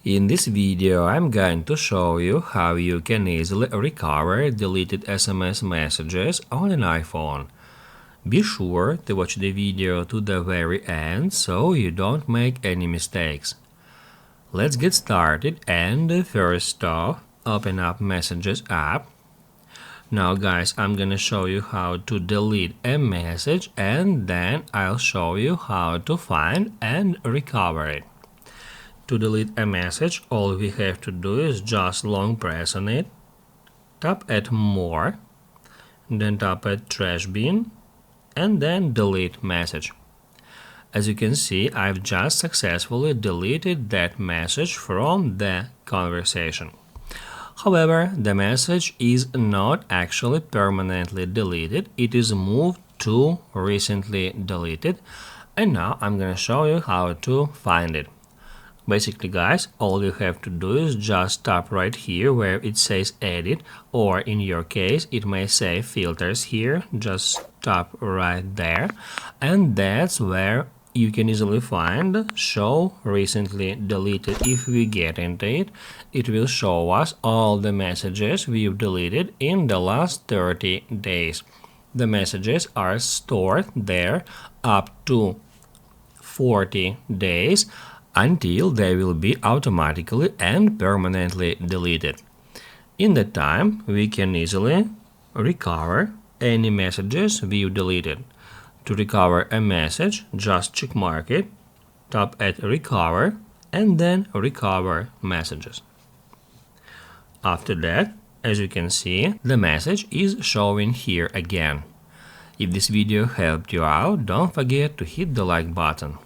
In this video, I'm going to show you how you can easily recover deleted SMS messages on an iPhone. Be sure to watch the video to the very end so you don't make any mistakes. Let's get started, and first off, open up Messages app. Now guys, I'm gonna show you how to delete a message, and then I'll show you how to find and recover it. To delete a message, all we have to do is just long press on it, tap at More, then tap at Trash Bin, and then Delete Message. As you can see, I've just successfully deleted that message from the conversation. However, the message is not actually permanently deleted, it is moved to Recently Deleted, and now I'm gonna show you how to find it. Basically guys, all you have to do is just tap right here where it says Edit, or in your case it may say Filters here. Just tap right there, and that's where you can easily find Show Recently Deleted. If we get into it, it will show us all the messages we've deleted in the last 30 days. The messages are stored there up to 40 days until they will be automatically and permanently deleted. In that time, we can easily recover any messages we've deleted. To recover a message, just checkmark it, tap at Recover, and then Recover Messages. After that, as you can see, the message is showing here again. If this video helped you out, don't forget to hit the like button.